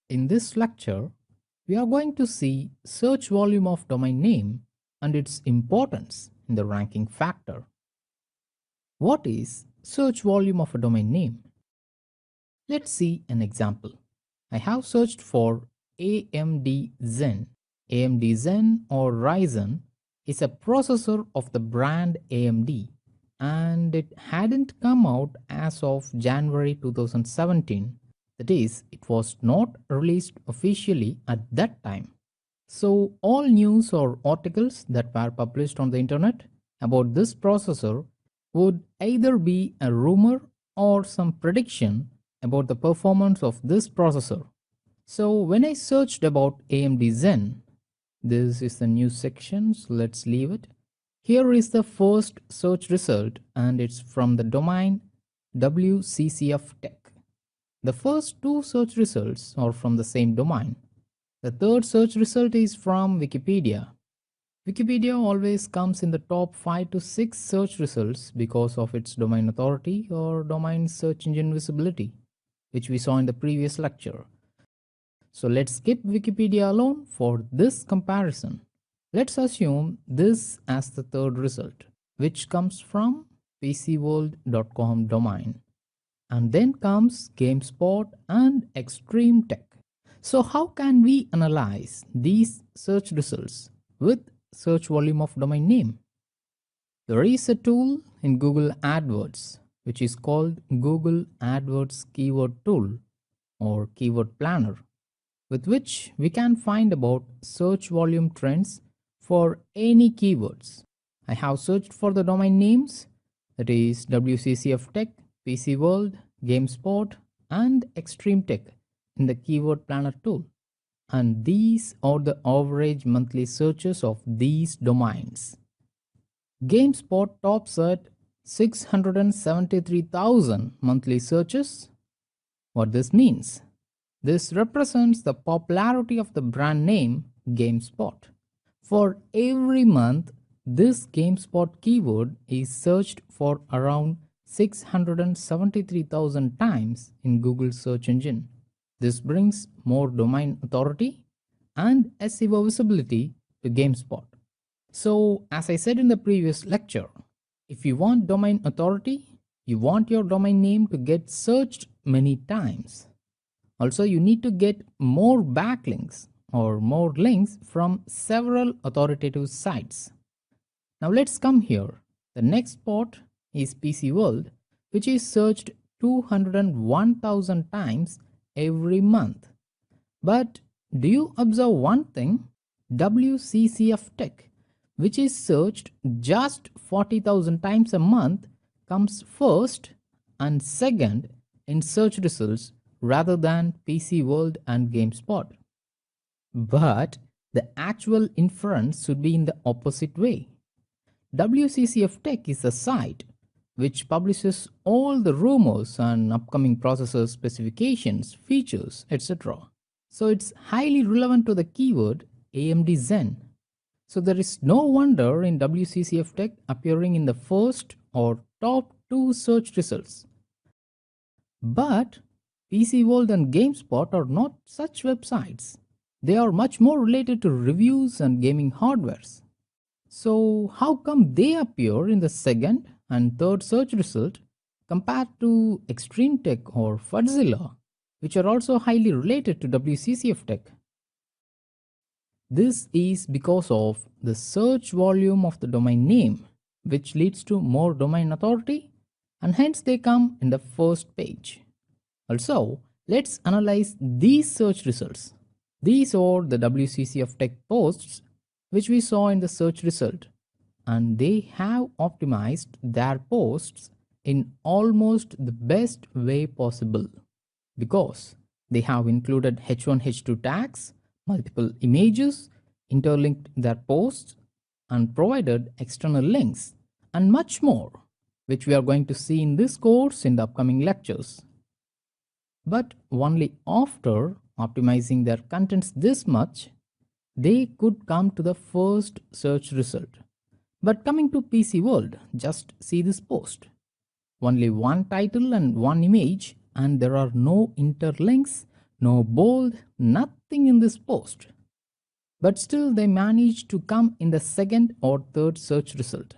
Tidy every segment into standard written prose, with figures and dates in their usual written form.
In this lecture, we are going to see search volume of domain name and its importance in the ranking factor. What is search volume of a domain name? Let's see an example. I have searched for AMD Zen. AMD Zen or Ryzen is a processor of the brand AMD and it hadn't come out as of January 2017. That is, it was not released officially at that time. So all news or articles that were published on the internet about this processor would either be a rumor or some prediction about the performance of this processor. So when I searched about AMD Zen, this is the news section, so let's leave it. Here is the first search result and it's from the domain WCCF Tech. The first two search results are from the same domain. The third search result is from Wikipedia. Wikipedia always comes in the top 5 to 6 search results because of its domain authority or domain search engine visibility, which we saw in the previous lecture. So let's skip Wikipedia alone for this comparison. Let's assume this as the third result, which comes from pcworld.com domain. And then comes GameSpot and Extreme Tech. So how can we analyze these search results with search volume of domain name? There is a tool in Google AdWords which is called Google AdWords Keyword Tool or Keyword Planner, with which we can find about search volume trends for any keywords. I have searched for the domain names, that is WCCF Tech, PC World, GameSpot and Extreme Tech in the Keyword Planner tool. And these are the average monthly searches of these domains. GameSpot tops at 673,000 monthly searches. What this means? This represents the popularity of the brand name GameSpot. For every month, this GameSpot keyword is searched for around 673,000 times in Google search engine. This brings more domain authority and SEO visibility to GameSpot. So, as I said in the previous lecture, if you want domain authority, you want your domain name to get searched many times. Also, you need to get more backlinks or more links from several authoritative sites. Now let's come here. The next spot is PC World, which is searched 201,000 times every month. But do you observe one thing? WCCF Tech, which is searched just 40,000 times a month, comes first and second in search results rather than PC World and GameSpot. But the actual inference should be in the opposite way. WCCF Tech is a site which publishes all the rumors and upcoming processor specifications, features, etc. So it's highly relevant to the keyword AMD Zen. So there is no wonder in WCCF Tech appearing in the first or top 2 search results. But PC World and GameSpot are not such websites. They are much more related to reviews and gaming hardwares. So how come they appear in the second and third search result compared to Extreme Tech or Fudzilla, which are also highly related to WCCF Tech? This is because of the search volume of the domain name, which leads to more domain authority, and hence they come in the first page. Also, let's analyze these search results. These are the WCCF Tech posts which we saw in the search result, and they have optimized their posts in almost the best way possible because they have included H1, H2 tags, multiple images, interlinked their posts, and provided external links, and much more, which we are going to see in this course in the upcoming lectures. But only after optimizing their contents this much, they could come to the first search result. But coming to PC World, just see this post. Only one title and one image, and there are no interlinks, no bold, nothing in this post. But still, they managed to come in the second or third search result.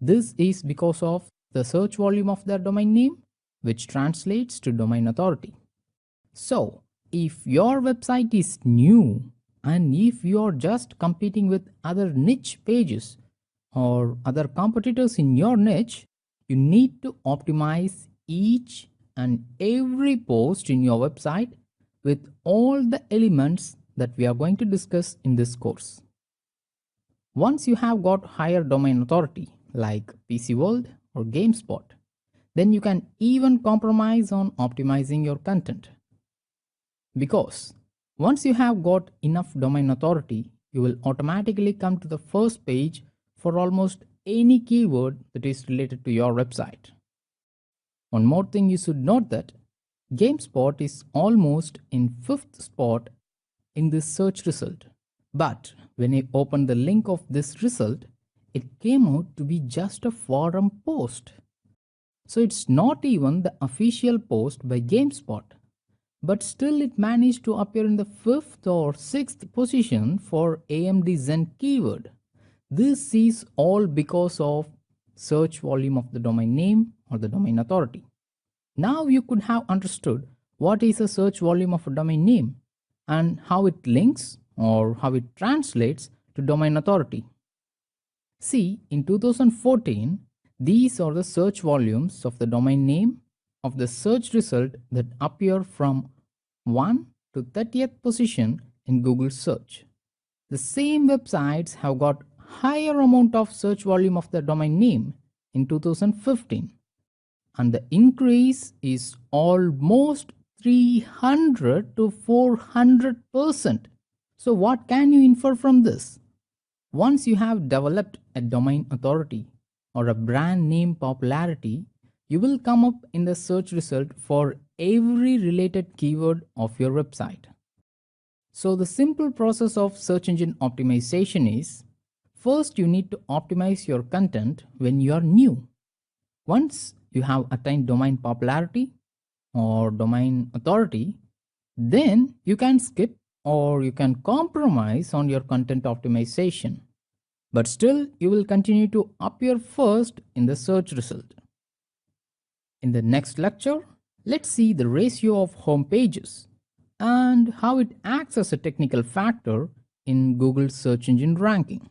This is because of the search volume of their domain name, which translates to domain authority. So, if your website is new and if you are just competing with other niche pages or other competitors in your niche, you need to optimize each and every post in your website with all the elements that we are going to discuss in this course. Once you have got higher domain authority like PC World or GameSpot, then you can even compromise on optimizing your content. Because once you have got enough domain authority, you will automatically come to the first page for almost any keyword that is related to your website. One more thing you should note that GameSpot is almost in 5th spot in this search result. But when I opened the link of this result, it came out to be just a forum post. So it's not even the official post by GameSpot. But still it managed to appear in the 5th or 6th position for AMD Zen keyword. This is all because of search volume of the domain name or the domain authority. Now you could have understood what is a search volume of a domain name and how it links or how it translates to domain authority. See, in 2014, these are the search volumes of the domain name of the search result that appear from 1 to 30th position in Google search. The same websites have got higher amount of search volume of the domain name in 2015, and the increase is almost 300 to 400%. So what can you infer from this? Once you have developed a domain authority or a brand name popularity, you will come up in the search result for every related keyword of your website. So the simple process of search engine optimization is, first you need to optimize your content when you are new. Once you have attained domain popularity or domain authority, then you can skip or you can compromise on your content optimization. But still, you will continue to appear first in the search result. In the next lecture, let's see the ratio of home pages and how it acts as a technical factor in Google search engine ranking.